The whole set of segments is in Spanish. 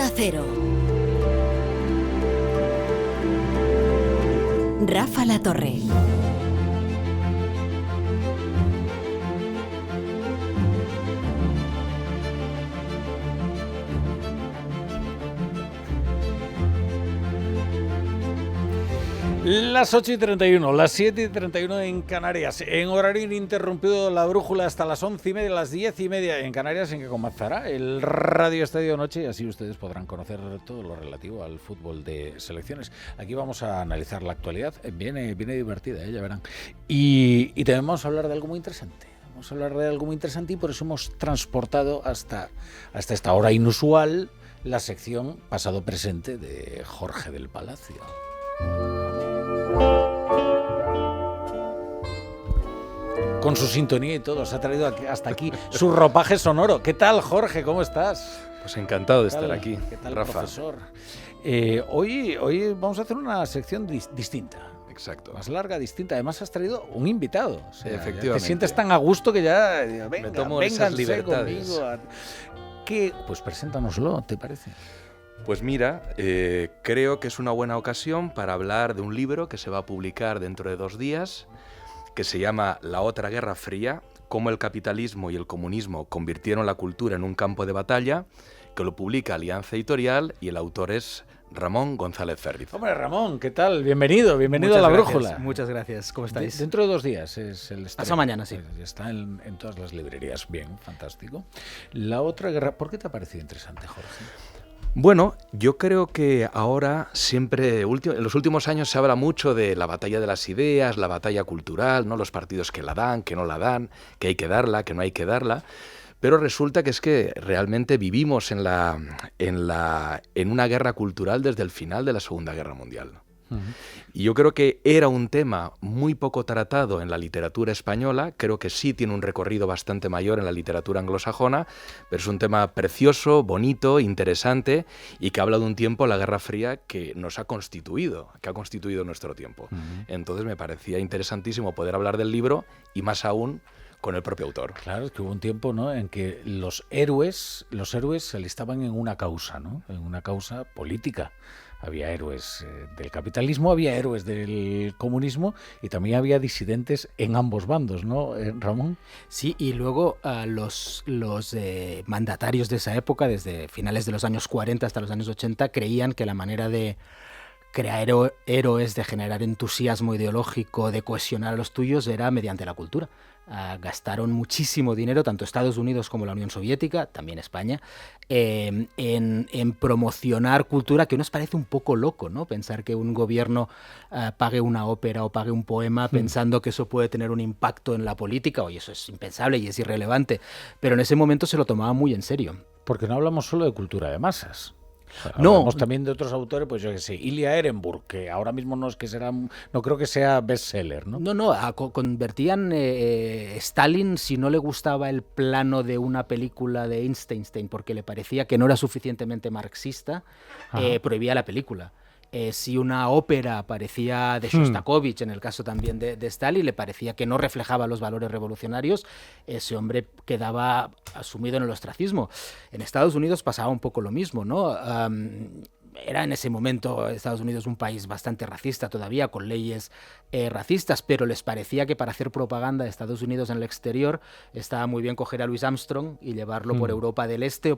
Onda Cero. Rafa La Torre. Las 8:31, las 7:31 en Canarias. En horario ininterrumpido la brújula hasta las 11:30, las 10:30 en Canarias, en que comenzará el Radio Estadio Noche, y así ustedes podrán conocer todo lo relativo al fútbol de selecciones. Aquí vamos a analizar la actualidad. Viene divertida, ya verán. Y también vamos a hablar de algo muy interesante. Vamos a hablar de algo muy interesante y por eso hemos transportado hasta esta hora inusual la sección pasado-presente de Jorge del Palacio. Con su sintonía y todo, se ha traído hasta aquí su ropaje sonoro. ¿Qué tal, Jorge? ¿Cómo estás? Pues encantado de estar aquí, ¿Qué tal, Rafa? profesor? Hoy vamos a hacer una sección distinta. Exacto. Más larga, distinta. Además has traído un invitado. O sea, efectivamente. Te sientes tan a gusto que ya... Me tomo esas libertades. Conmigo. Pues preséntanoslo, ¿te parece? Pues mira, creo que es una buena ocasión para hablar de un libro que se va a publicar dentro de 2 días, que se llama La otra Guerra Fría, cómo el capitalismo y el comunismo convirtieron la cultura en un campo de batalla, que lo publica Alianza Editorial y el autor es Ramón González Ferriz. Hombre, Ramón, ¿qué tal? Bienvenido a La Brújula. Muchas gracias, ¿cómo estáis? Dentro de 2 días es el estreno. Hasta mañana, sí. Está en todas las librerías. Bien, fantástico. La otra guerra, ¿por qué te ha parecido interesante, Jorge? Bueno, yo creo que ahora siempre, en los últimos años se habla mucho de la batalla de las ideas, la batalla cultural, ¿no? Los partidos que la dan, que no la dan, que hay que darla, que no hay que darla, pero resulta que es que realmente vivimos en una guerra cultural desde el final de la Segunda Guerra Mundial. Y yo creo que era un tema muy poco tratado en la literatura española, creo que sí tiene un recorrido bastante mayor en la literatura anglosajona, pero es un tema precioso, bonito, interesante y que habla de un tiempo, la Guerra Fría, que nos ha constituido, que ha constituido nuestro tiempo. Entonces me parecía interesantísimo poder hablar del libro y más aún con el propio autor. Claro, es que hubo un tiempo, ¿no?, en que los héroes se alistaban en una causa, ¿no?, en una causa política. Había héroes del capitalismo, había héroes del comunismo y también había disidentes en ambos bandos, ¿no, Ramón? Sí, y luego los mandatarios de esa época, desde finales de los años 40 hasta los años 80, creían que la manera de crear héroes, de generar entusiasmo ideológico, de cohesionar a los tuyos, era mediante la cultura. Gastaron muchísimo dinero, tanto Estados Unidos como la Unión Soviética, también España, en promocionar cultura, que nos parece un poco loco, ¿no? Pensar que un gobierno pague una ópera o pague un poema pensando que eso puede tener un impacto en la política. Oye, eso es impensable y es irrelevante. Pero en ese momento se lo tomaba muy en serio. Porque no hablamos solo de cultura de masas. No. Hablamos también de otros autores, pues yo que sé, Ilya Ehrenburg, que ahora mismo no creo que sea bestseller, ¿no? No, convertían Stalin, si no le gustaba el plano de una película de Einstein porque le parecía que no era suficientemente marxista, prohibía la película. Si una ópera parecía de Shostakovich, en el caso también de Stalin, le parecía que no reflejaba los valores revolucionarios, ese hombre quedaba asumido en el ostracismo. En Estados Unidos pasaba un poco lo mismo, ¿no? Era en ese momento Estados Unidos un país bastante racista todavía, con leyes racistas, pero les parecía que para hacer propaganda de Estados Unidos en el exterior estaba muy bien coger a Louis Armstrong y llevarlo por Europa del Este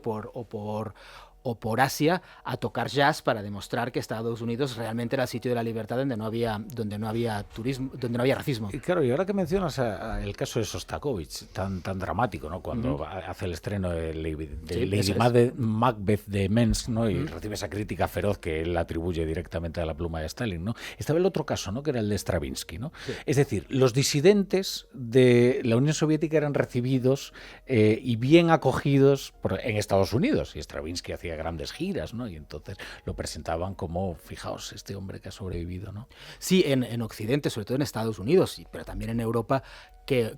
o por Asia a tocar jazz para demostrar que Estados Unidos realmente era el sitio de la libertad donde no había turismo, donde no había racismo. Y claro, y ahora que mencionas el caso de Shostakovich, tan dramático, ¿no?, cuando hace el estreno de Lady Macbeth de Menz, ¿no?, y recibe esa crítica feroz que él atribuye directamente a la pluma de Stalin, ¿no? Estaba el otro caso, ¿no?, que era el de Stravinsky, ¿no? Sí. Es decir, los disidentes de la Unión Soviética eran recibidos y bien acogidos en Estados Unidos, y Stravinsky hacía grandes giras, ¿no? Y entonces lo presentaban como, fijaos, este hombre que ha sobrevivido, ¿no? Sí, en Occidente, sobre todo en Estados Unidos, pero también en Europa, que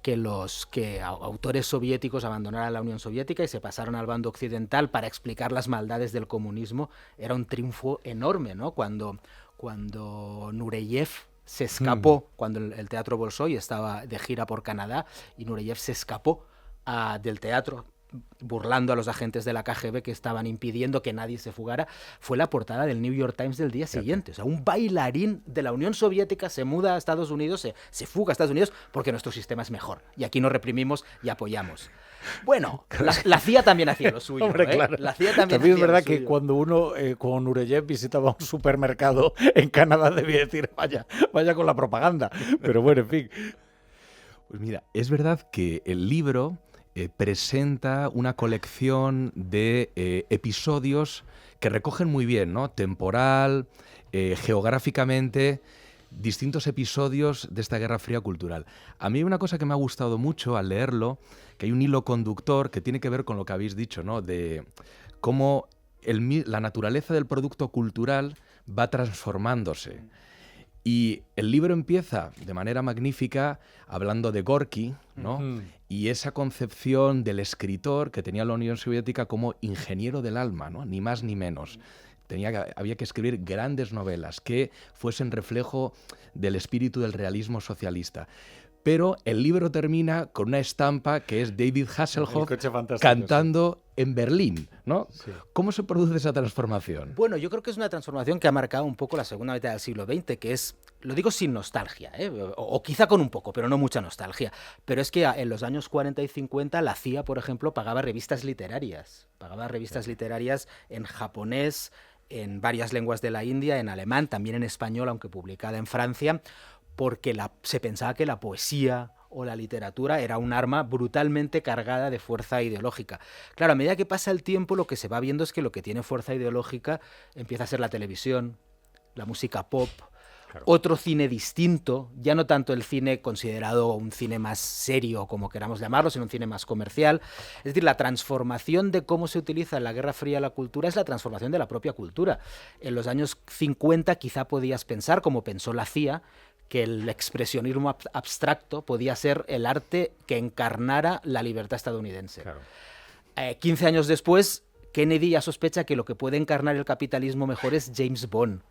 autores soviéticos abandonaran la Unión Soviética y se pasaron al bando occidental para explicar las maldades del comunismo, era un triunfo enorme, ¿no? Cuando Nureyev se escapó, cuando el Teatro Bolshoi estaba de gira por Canadá y Nureyev se escapó del teatro burlando a los agentes de la KGB que estaban impidiendo que nadie se fugara, fue la portada del New York Times del día siguiente. O sea, un bailarín de la Unión Soviética se muda a Estados Unidos, se fuga a Estados Unidos porque nuestro sistema es mejor. Y aquí nos reprimimos y apoyamos. Bueno, la CIA también hacía lo suyo. Hombre, claro. La CIA también es verdad que cuando uno con Nureyev visitaba un supermercado en Canadá debía decir, vaya con la propaganda. Pero bueno, en fin. Pues mira, es verdad que el libro presenta una colección de episodios que recogen muy bien, ¿no? Temporal, geográficamente, distintos episodios de esta Guerra Fría cultural. A mí hay una cosa que me ha gustado mucho al leerlo, que hay un hilo conductor que tiene que ver con lo que habéis dicho, ¿no? De cómo la naturaleza del producto cultural va transformándose. Y el libro empieza de manera magnífica hablando de Gorky, ¿no? Y esa concepción del escritor que tenía la Unión Soviética como ingeniero del alma, ¿no? Ni más ni menos. Había que escribir grandes novelas que fuesen reflejo del espíritu del realismo socialista. Pero el libro termina con una estampa que es David Hasselhoff cantando en Berlín, ¿no? Sí. ¿Cómo se produce esa transformación? Bueno, yo creo que es una transformación que ha marcado un poco la segunda mitad del siglo XX, que es, lo digo sin nostalgia, o quizá con un poco, pero no mucha nostalgia, pero es que en los años 40 y 50 la CIA, por ejemplo, pagaba revistas literarias en japonés, en varias lenguas de la India, en alemán, también en español, aunque publicada en Francia, porque se pensaba que la poesía o la literatura era un arma brutalmente cargada de fuerza ideológica. Claro, a medida que pasa el tiempo, lo que se va viendo es que lo que tiene fuerza ideológica empieza a ser la televisión, la música pop, otro cine distinto, ya no tanto el cine considerado un cine más serio, como queramos llamarlo, sino un cine más comercial. Es decir, la transformación de cómo se utiliza en la Guerra Fría la cultura es la transformación de la propia cultura. En los años 50 quizá podías pensar, como pensó la CIA, que el expresionismo abstracto podía ser el arte que encarnara la libertad estadounidense. Claro. 15 años después, Kennedy ya sospecha que lo que puede encarnar el capitalismo mejor es James Bond,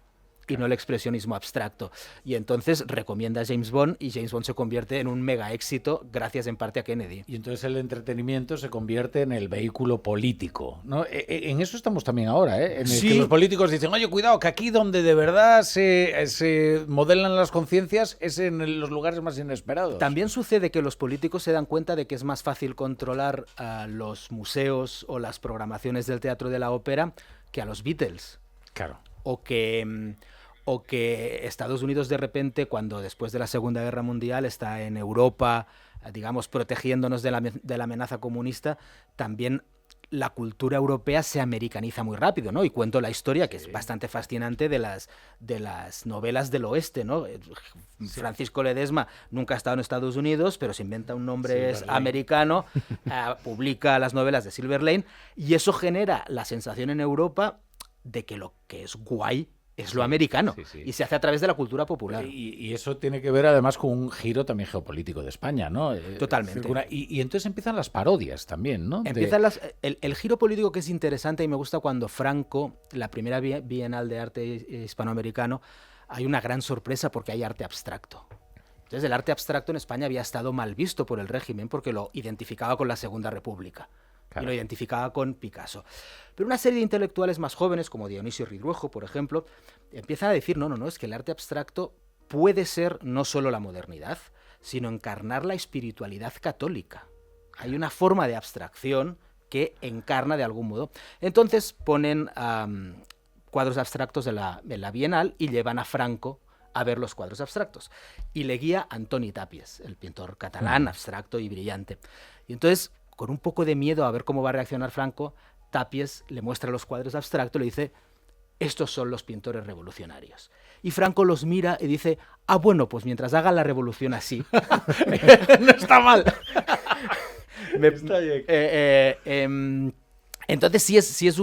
y no el expresionismo abstracto. Y entonces recomienda a James Bond y James Bond se convierte en un mega éxito gracias en parte a Kennedy. Y entonces el entretenimiento se convierte en el vehículo político, ¿no? En eso estamos también ahora, ¿eh? En el que los políticos dicen, oye, cuidado, que aquí donde de verdad se modelan las conciencias es en los lugares más inesperados. También sucede que los políticos se dan cuenta de que es más fácil controlar a los museos o las programaciones del teatro de la ópera que a los Beatles. Claro. O que Estados Unidos de repente, cuando después de la Segunda Guerra Mundial está en Europa, digamos, protegiéndonos de la amenaza comunista, también la cultura europea se americaniza muy rápido, ¿no? Y cuento la historia, que es bastante fascinante, de las novelas del oeste, ¿no? Sí. Francisco Ledesma nunca ha estado en Estados Unidos, pero se inventa un nombre americano, publica las novelas de Silver Lane, y eso genera la sensación en Europa de que lo que es guay es lo americano, y se hace a través de la cultura popular. Y eso tiene que ver además con un giro también geopolítico de España, ¿no? Totalmente. Y entonces empiezan las parodias también, ¿no? El giro político, que es interesante, y me gusta cuando Franco, la primera Bienal de Arte Hispanoamericano, hay una gran sorpresa porque hay arte abstracto. Entonces el arte abstracto en España había estado mal visto por el régimen porque lo identificaba con la Segunda República. Claro. Y lo identificaba con Picasso. Pero una serie de intelectuales más jóvenes, como Dionisio Ridruejo, por ejemplo, empiezan a decir, no, es que el arte abstracto puede ser no solo la modernidad, sino encarnar la espiritualidad católica. Hay una forma de abstracción que encarna de algún modo. Entonces ponen cuadros abstractos de la Bienal y llevan a Franco a ver los cuadros abstractos. Y le guía Antoni Tàpies, el pintor catalán, abstracto y brillante. Y entonces, con un poco de miedo a ver cómo va a reaccionar Franco, Tàpies le muestra los cuadros abstractos y le dice, estos son los pintores revolucionarios. Y Franco los mira y dice, bueno, pues mientras hagan la revolución así, no está mal. Está bien. Entonces sí es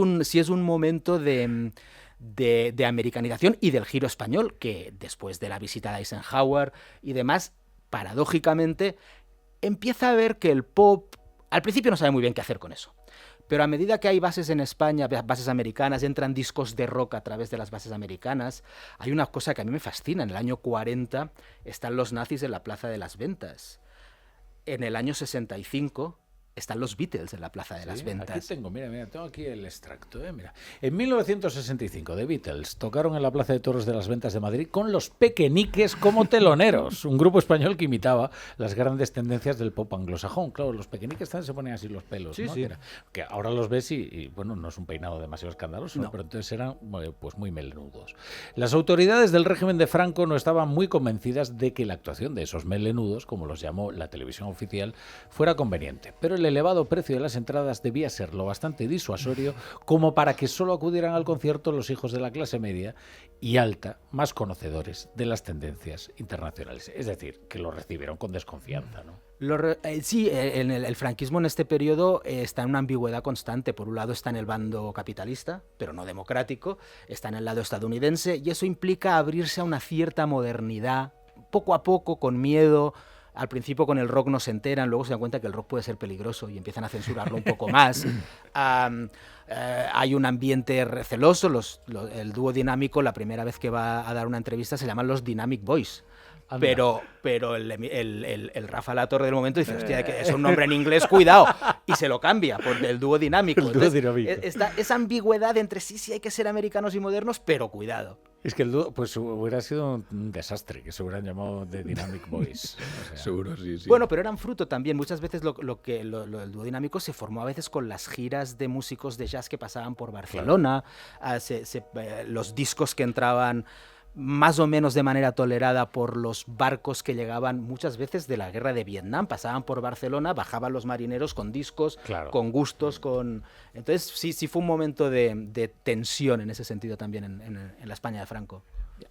un momento de americanización y del giro español, que después de la visita de Eisenhower y demás, paradójicamente, empieza a ver que el pop, al principio no sabe muy bien qué hacer con eso, pero a medida que hay bases en España, bases americanas, entran discos de rock a través de las bases americanas, hay una cosa que a mí me fascina. En el año 40 están los nazis en la Plaza de las Ventas. En el año 65 están los Beatles en la Plaza de las Ventas. Aquí tengo aquí el extracto. Mira. En 1965, The Beatles tocaron en la Plaza de Toros de las Ventas de Madrid con los Pequeñiques como teloneros, un grupo español que imitaba las grandes tendencias del pop anglosajón. Claro, los Pequeñiques también se ponían así los pelos, ¿no? Que ahora los ves y, bueno, no es un peinado demasiado escandaloso, no. Pero entonces eran pues muy melenudos. Las autoridades del régimen de Franco no estaban muy convencidas de que la actuación de esos melenudos, como los llamó la televisión oficial, fuera conveniente. Pero el elevado precio de las entradas debía ser lo bastante disuasorio como para que solo acudieran al concierto los hijos de la clase media y alta, más conocedores de las tendencias internacionales. Es decir, que lo recibieron con desconfianza, ¿no? Sí, el franquismo en este periodo está en una ambigüedad constante. Por un lado está en el bando capitalista, pero no democrático, está en el lado estadounidense, y eso implica abrirse a una cierta modernidad, poco a poco, con miedo. Al principio con el rock no se enteran, luego se dan cuenta que el rock puede ser peligroso y empiezan a censurarlo un poco más. Hay un ambiente receloso. El dúo dinámico, la primera vez que va a dar una entrevista, se llaman los Dynamic Boys. Pero el Rafa Latorre del momento dice, hostia, que es un nombre en inglés, cuidado, y se lo cambia por el dúo dinámico. Está esa ambigüedad entre sí hay que ser americanos y modernos, pero cuidado. Es que el dúo, pues hubiera sido un desastre que se hubieran llamado The Dynamic Boys. O sea. Seguro, sí. Bueno, pero eran fruto también. Muchas veces el dúo dinámico se formó a veces con las giras de músicos de jazz que pasaban por Barcelona, los discos que entraban más o menos de manera tolerada por los barcos que llegaban muchas veces de la guerra de Vietnam, pasaban por Barcelona, bajaban los marineros con discos, con gustos, Entonces sí fue un momento de tensión en ese sentido también en la España de Franco.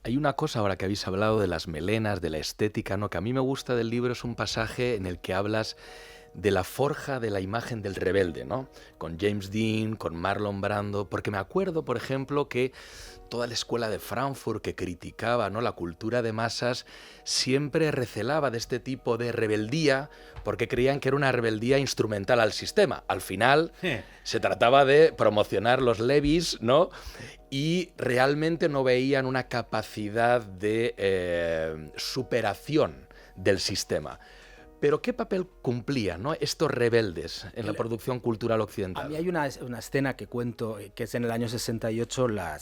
Hay una cosa ahora que habéis hablado de las melenas, de la estética, ¿no? Que a mí me gusta del libro, es un pasaje en el que hablas de la forja de la imagen del rebelde, ¿no? Con James Dean, con Marlon Brando, porque me acuerdo, por ejemplo, que toda la escuela de Frankfurt que criticaba, ¿no?, la cultura de masas, siempre recelaba de este tipo de rebeldía porque creían que era una rebeldía instrumental al sistema. Al final se trataba de promocionar los levies, ¿no?, y realmente no veían una capacidad de superación del sistema. Pero ¿qué papel cumplían, ¿no?, estos rebeldes en la producción cultural occidental? A mí hay una escena que cuento, que es en el año 68, la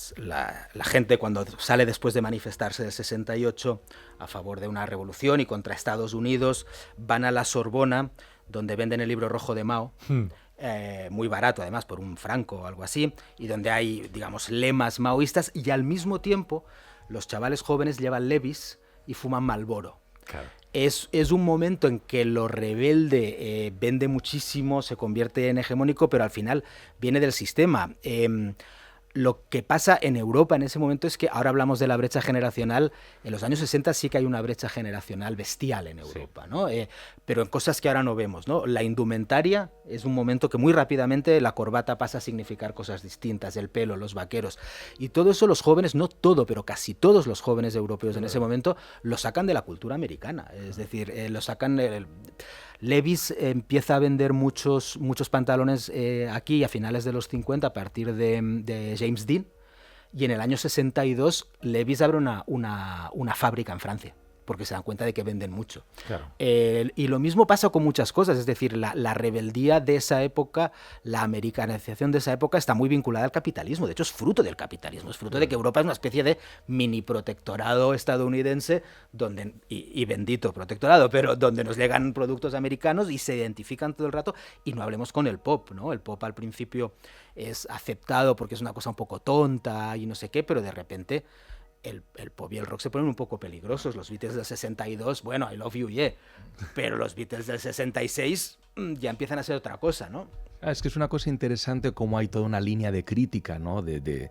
gente cuando sale después de manifestarse del 68 a favor de una revolución y contra Estados Unidos, van a la Sorbona, donde venden el libro rojo de Mao, muy barato además, por un franco o algo así, y donde hay, digamos, lemas maoístas, y al mismo tiempo los chavales jóvenes llevan Levi's y fuman Marlboro. Claro. Es un momento en que lo rebelde vende muchísimo, se convierte en hegemónico, pero al final viene del sistema. Lo que pasa en Europa en ese momento es que ahora hablamos de la brecha generacional. En los años 60 sí que hay una brecha generacional bestial en Europa, ¿no? Pero en cosas que ahora no vemos, ¿no? La indumentaria es un momento que muy rápidamente la corbata pasa a significar cosas distintas, el pelo, los vaqueros. Y todo eso los jóvenes, no todo, pero casi todos los jóvenes europeos en ese momento lo sacan de la cultura americana. Es decir, lo sacan... Levi's empieza a vender muchos pantalones aquí a finales de los 50 a partir de James Dean, y en el año 62 Levi's abre una fábrica en Francia porque se dan cuenta de que venden mucho. Claro. Y lo mismo pasa con muchas cosas, es decir, la rebeldía de esa época, la americanización de esa época está muy vinculada al capitalismo. De hecho, es fruto del capitalismo, es fruto de que Europa es una especie de mini protectorado estadounidense, donde, y bendito protectorado, pero donde nos llegan productos americanos y se identifican todo el rato. Y no hablemos con el pop, ¿no? El pop al principio es aceptado porque es una cosa un poco tonta y no sé qué, pero de repente... El pop y el rock se ponen un poco peligrosos. Los Beatles del 62, bueno, I love you, yeah. Pero los Beatles del 66 ya empiezan a ser otra cosa, ¿no? Es que es una cosa interesante cómo hay toda una línea de crítica, ¿no?, de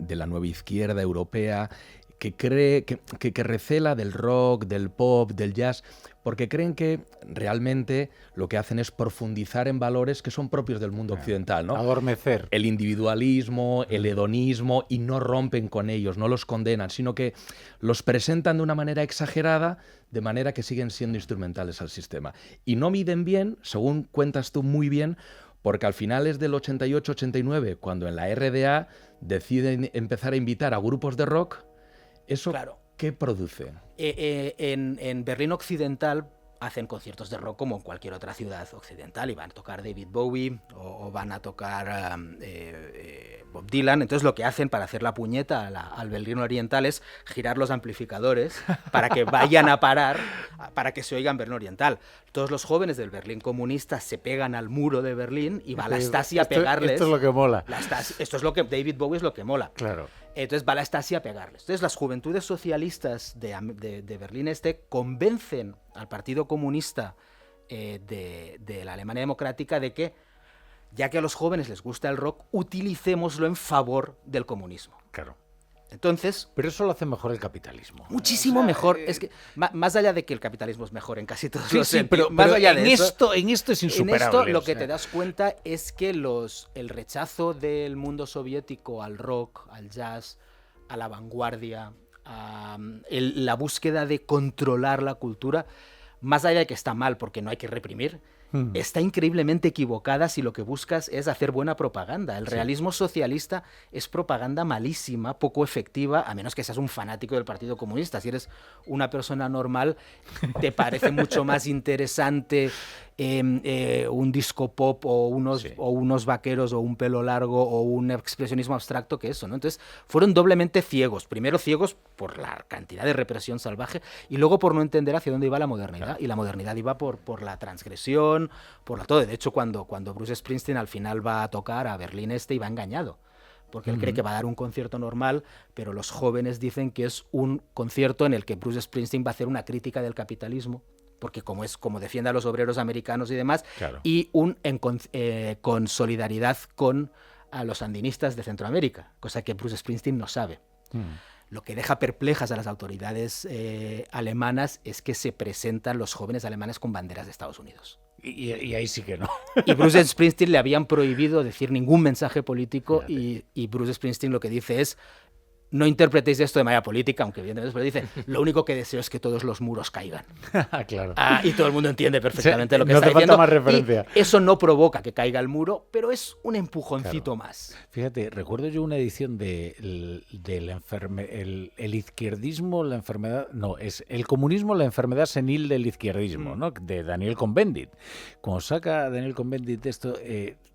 la nueva izquierda europea que cree que recela del rock, del pop, del jazz, porque creen que realmente lo que hacen es profundizar en valores que son propios del mundo occidental, ¿no? Adormecer. El individualismo, el hedonismo, y no rompen con ellos, no los condenan, sino que los presentan de una manera exagerada, de manera que siguen siendo instrumentales al sistema. Y no miden bien, según cuentas tú muy bien, porque al final es del 88-89, cuando en la RDA deciden empezar a invitar a grupos de rock. ¿Eso claro. ¿Qué produce? En Berlín Occidental hacen conciertos de rock como en cualquier otra ciudad occidental y van a tocar David Bowie o van a tocar Bob Dylan. Entonces lo que hacen para hacer la puñeta al Berlín Oriental es girar los amplificadores para que vayan a parar, para que se oiga en Berlín Oriental. Todos los jóvenes del Berlín comunista se pegan al muro de Berlín y va la Stasi a pegarles. Esto es lo que mola. Esto es lo que David Bowie es lo que mola. Claro. Entonces va la Stasi a pegarles. Entonces las juventudes socialistas de Berlín Este convencen al Partido Comunista de la Alemania Democrática de que, ya que a los jóvenes les gusta el rock, utilicémoslo en favor del comunismo. Claro. Entonces, pero eso lo hace mejor el capitalismo. Muchísimo mejor. Es que más allá de que el capitalismo es mejor en casi todos los sentidos, pero más allá de eso, en esto es insuperable. En esto lo que te das cuenta es que el rechazo del mundo soviético al rock, al jazz, a la vanguardia, a la búsqueda de controlar la cultura, más allá de que está mal porque no hay que reprimir, está increíblemente equivocada si lo que buscas es hacer buena propaganda. El realismo socialista es propaganda malísima, poco efectiva, a menos que seas un fanático del Partido Comunista. Si eres una persona normal, te parece mucho más interesante un disco pop o unos vaqueros o un pelo largo o un expresionismo abstracto que eso, ¿no? Entonces fueron doblemente ciegos. Primero ciegos por la cantidad de represión salvaje y luego por no entender hacia dónde iba la modernidad. Claro. Y la modernidad iba por la transgresión, por la todo. De hecho, cuando Bruce Springsteen al final va a tocar a Berlín Este, iba engañado. Porque él cree que va a dar un concierto normal, pero los jóvenes dicen que es un concierto en el que Bruce Springsteen va a hacer una crítica del capitalismo, porque como defiende a los obreros americanos y demás, claro. Y con solidaridad con a los sandinistas de Centroamérica, cosa que Bruce Springsteen no sabe. Lo que deja perplejas a las autoridades alemanas es que se presentan los jóvenes alemanes con banderas de Estados Unidos. Y ahí sí que no. Y Bruce Springsteen le habían prohibido decir ningún mensaje político y Bruce Springsteen lo que dice es: no interpretéis esto de manera política, aunque evidentemente, pero dice, lo único que deseo es que todos los muros caigan. Claro. Y todo el mundo entiende perfectamente lo que no está diciendo. No más referencia. Y eso no provoca que caiga el muro, pero es un empujoncito más. Fíjate, recuerdo yo una edición de el izquierdismo, la enfermedad... No, es el comunismo, la enfermedad senil del izquierdismo, ¿no? De Daniel Cohn-Bendit. Cuando saca Daniel Cohn-Bendit esto...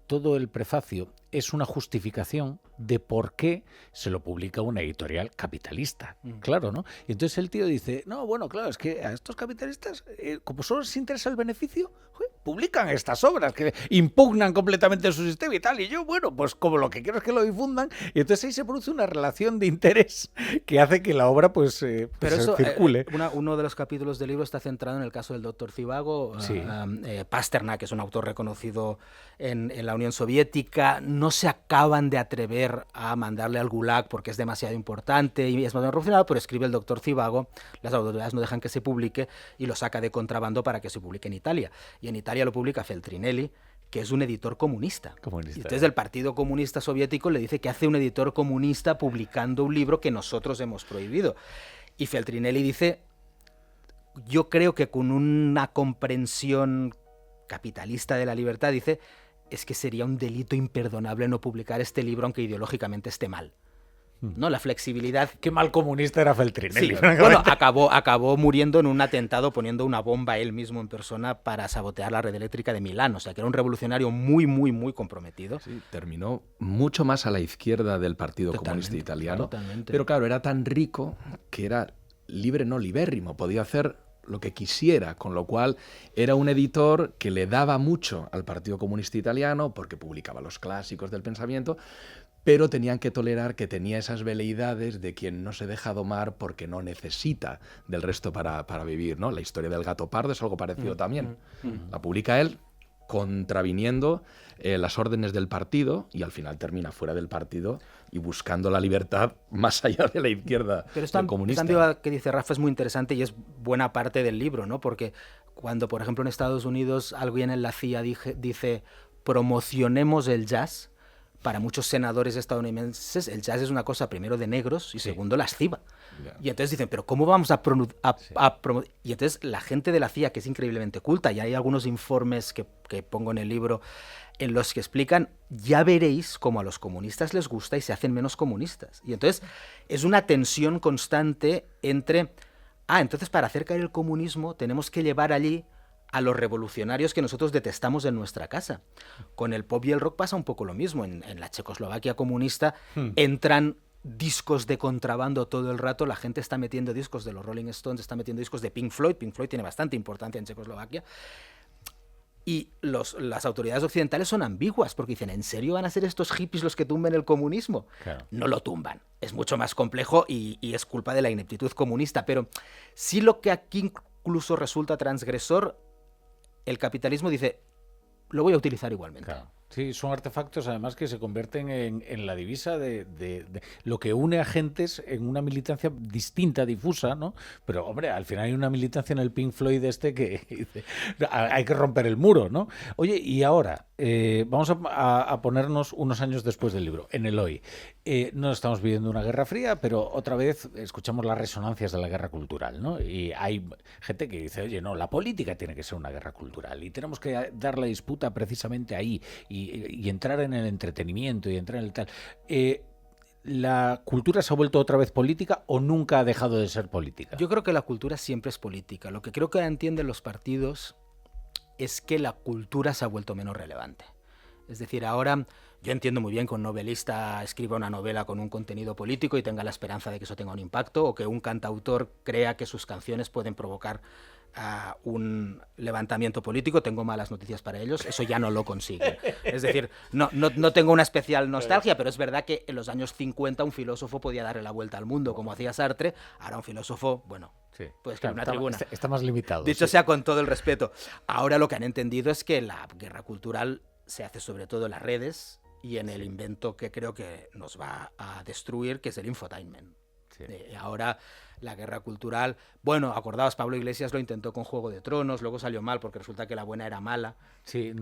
todo el prefacio es una justificación de por qué se lo publica una editorial capitalista. Claro, ¿no? Y entonces el tío dice, no, bueno, claro, es que a estos capitalistas, como solo les interesa el beneficio, publican estas obras que impugnan completamente su sistema y tal. Y yo, bueno, pues como lo que quiero es que lo difundan. Y entonces ahí se produce una relación de interés que hace que la obra pues pero eso, circule. Uno de los capítulos del libro está centrado en el caso del doctor Zivago. Sí. Pasternak, que es un autor reconocido en la Unión Soviética, no se acaban de atrever a mandarle al Gulag porque es demasiado importante y es más revolucionario, pero escribe el doctor Zivago, las autoridades no dejan que se publique y lo saca de contrabando para que se publique en Italia. Y en Italia lo publica Feltrinelli, que es un editor comunista. Y entonces el Partido Comunista Soviético le dice que hace un editor comunista publicando un libro que nosotros hemos prohibido. Y Feltrinelli dice, yo creo que con una comprensión capitalista de la libertad, dice, es que sería un delito imperdonable no publicar este libro aunque ideológicamente esté mal. ¿No? La flexibilidad... Qué mal comunista era Feltrinelli. Sí, bueno, acabó muriendo en un atentado poniendo una bomba él mismo en persona para sabotear la red eléctrica de Milán. O sea, que era un revolucionario muy, muy, muy comprometido. Sí, terminó mucho más a la izquierda del Partido Comunista Italiano. Totalmente. Pero claro, era tan rico que era libre, no libérrimo. Podía hacer lo que quisiera, con lo cual era un editor que le daba mucho al Partido Comunista Italiano porque publicaba los clásicos del pensamiento, pero tenían que tolerar que tenía esas veleidades de quien no se deja domar porque no necesita del resto para vivir, ¿no? La historia del gato pardo es algo parecido también. La publica él contraviniendo las órdenes del partido y al final termina fuera del partido y buscando la libertad más allá de la izquierda comunista. Pero esta que dice Rafa es muy interesante y es buena parte del libro, ¿no? Porque cuando, por ejemplo, en Estados Unidos alguien en la CIA dice promocionemos el jazz, para muchos senadores estadounidenses el jazz es una cosa primero de negros y segundo lasciva. Yeah. Y entonces dicen, pero ¿cómo vamos a promover? Y entonces la gente de la CIA, que es increíblemente culta, y hay algunos informes que pongo en el libro en los que explican, ya veréis cómo a los comunistas les gusta y se hacen menos comunistas. Y entonces es una tensión constante entre, entonces para hacer caer el comunismo tenemos que llevar allí a los revolucionarios que nosotros detestamos en nuestra casa. Con el pop y el rock pasa un poco lo mismo. En la Checoslovaquia comunista entran discos de contrabando todo el rato, la gente está metiendo discos de los Rolling Stones, está metiendo discos de Pink Floyd tiene bastante importancia en Checoslovaquia, y las autoridades occidentales son ambiguas, porque dicen, ¿en serio van a ser estos hippies los que tumben el comunismo? Claro. No lo tumban, es mucho más complejo y es culpa de la ineptitud comunista, pero sí lo que aquí incluso resulta transgresor, el capitalismo dice, lo voy a utilizar igualmente. Claro. Sí, son artefactos además que se convierten en la divisa de lo que une a gentes en una militancia distinta, difusa, ¿no? Pero, hombre, al final hay una militancia en el Pink Floyd que dice, hay que romper el muro, ¿no? Oye, y ahora, vamos a ponernos unos años después del libro, en el hoy. No estamos viviendo una guerra fría, pero otra vez escuchamos las resonancias de la guerra cultural, ¿no? Y hay gente que dice, oye, no, la política tiene que ser una guerra cultural y tenemos que dar la disputa precisamente ahí y entrar en el entretenimiento y entrar en el tal. ¿La cultura se ha vuelto otra vez política o nunca ha dejado de ser política? Yo creo que la cultura siempre es política. Lo que creo que entienden los partidos es que la cultura se ha vuelto menos relevante. Es decir, ahora yo entiendo muy bien que un novelista escriba una novela con un contenido político y tenga la esperanza de que eso tenga un impacto, o que un cantautor crea que sus canciones pueden provocar un levantamiento político. Tengo malas noticias para ellos, eso ya no lo consiguen. Es decir, no tengo una especial nostalgia, pero es verdad que en los años 50 un filósofo podía darle la vuelta al mundo, como hacía Sartre. Ahora un filósofo, bueno, sí, puede escribir una tribuna. Está más limitado. Dicho sí. sea con todo el respeto. Ahora lo que han entendido es que la guerra cultural se hace sobre todo en las redes y en el invento que creo que nos va a destruir, que es el infotainment. Sí. Ahora la guerra cultural, bueno, acordaos, Pablo Iglesias lo intentó con Juego de Tronos, luego salió mal porque resulta que la buena era mala. Sí,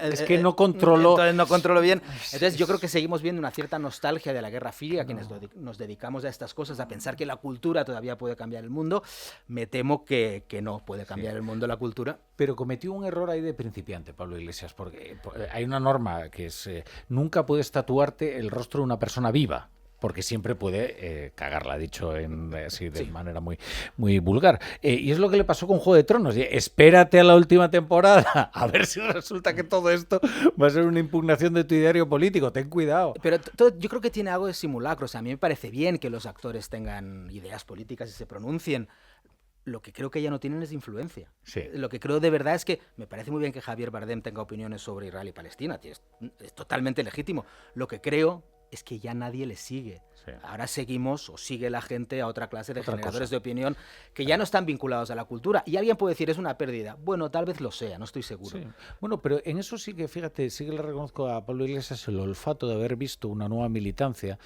es que no controló. Entonces no controló bien. Entonces yo creo que seguimos viendo una cierta nostalgia de la Guerra Fría, quienes nos dedicamos a estas cosas, a pensar que la cultura todavía puede cambiar el mundo. Me temo que no puede cambiar el mundo la cultura. Pero cometió un error ahí de principiante, Pablo Iglesias, porque hay una norma que es nunca puedes tatuarte el rostro de una persona viva, porque siempre puede cagarla, dicho así de manera muy, muy vulgar. Y es lo que le pasó con Juego de Tronos. Espérate a la última temporada, a ver si resulta que todo esto va a ser una impugnación de tu ideario político. Ten cuidado. Pero yo creo que tiene algo de simulacro. O sea, a mí me parece bien que los actores tengan ideas políticas y se pronuncien. Lo que creo que ya no tienen es influencia. Sí. Lo que creo de verdad es que me parece muy bien que Javier Bardem tenga opiniones sobre Israel y Palestina. Es totalmente legítimo. Lo que creo es que ya nadie le sigue. Sí. Ahora seguimos o sigue la gente a otra clase de generadores de opinión que ya no están vinculados a la cultura. Y alguien puede decir, es una pérdida. Bueno, tal vez lo sea, no estoy seguro. Sí. Bueno, pero en eso sí que, fíjate, sí que le reconozco a Pablo Iglesias el olfato de haber visto una nueva militancia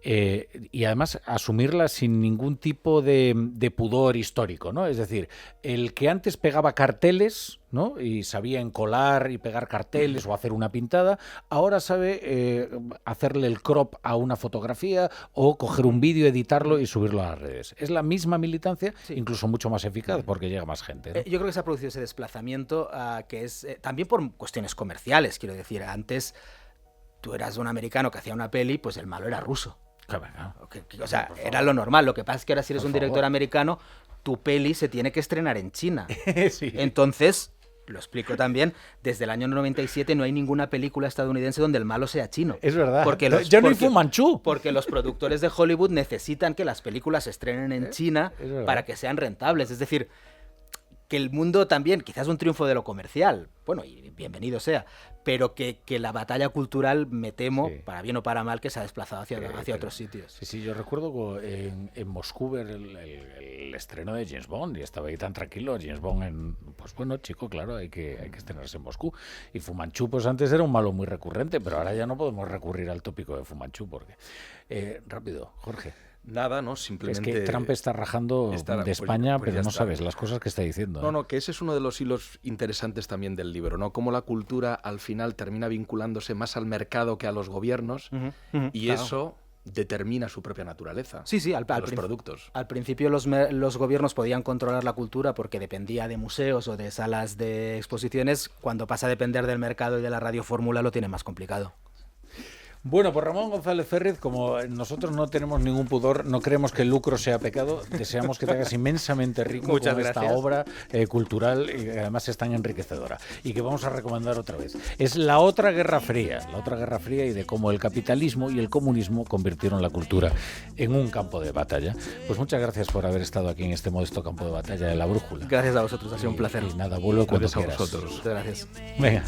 y además asumirla sin ningún tipo de pudor histórico, ¿no? Es decir, el que antes pegaba carteles, ¿no? Y sabía encolar y pegar carteles o hacer una pintada, ahora sabe hacerle el crop a una fotografía o coger un vídeo, editarlo y subirlo a las redes. Es la misma militancia, incluso mucho más eficaz porque llega más gente, ¿no? Yo creo que se ha producido ese desplazamiento que es también por cuestiones comerciales, quiero decir. Antes tú eras un americano que hacía una peli, pues el malo era ruso. O sea, era lo normal. Lo que pasa es que ahora si eres un director americano, tu peli se tiene que estrenar en China. Sí. Entonces, lo explico también, desde el año 97 no hay ninguna película estadounidense donde el malo sea chino. Es verdad. Ya no hay Fu Manchu. Porque los productores de Hollywood necesitan que las películas se estrenen en China para que sean rentables. Es decir, que el mundo también, quizás un triunfo de lo comercial, bueno, y bienvenido sea, pero que la batalla cultural, me temo, para bien o para mal, que se ha desplazado hacia otros sitios. Sí, yo recuerdo en Moscú ver el estreno de James Bond y estaba ahí tan tranquilo, James Bond pues bueno, chico, claro, hay que estrenarse en Moscú. Y Fu Manchu, pues antes era un malo muy recurrente, pero ahora ya no podemos recurrir al tópico de Fu Manchu, porque... rápido, Jorge. Nada, ¿no? Simplemente... Es que Trump está rajando de España, pero no sabes las cosas que está diciendo. No, que ese es uno de los hilos interesantes también del libro, ¿no? Cómo la cultura al final termina vinculándose más al mercado que a los gobiernos y eso determina su propia naturaleza. Sí, los productos. Al principio los gobiernos podían controlar la cultura porque dependía de museos o de salas de exposiciones. Cuando pasa a depender del mercado y de la radiofórmula lo tiene más complicado. Bueno, pues Ramón González Férriz, como nosotros no tenemos ningún pudor, no creemos que el lucro sea pecado, deseamos que te hagas inmensamente rico Muchas con gracias. esta obra cultural y además es tan enriquecedora. Y que vamos a recomendar otra vez. Es La otra Guerra Fría, y de cómo el capitalismo y el comunismo convirtieron la cultura en un campo de batalla. Pues muchas gracias por haber estado aquí en este modesto campo de batalla de La Brújula. Gracias a vosotros, ha sido un placer. Y nada, vuelve cuando Gracias a quieras. vosotros. Muchas gracias. Venga.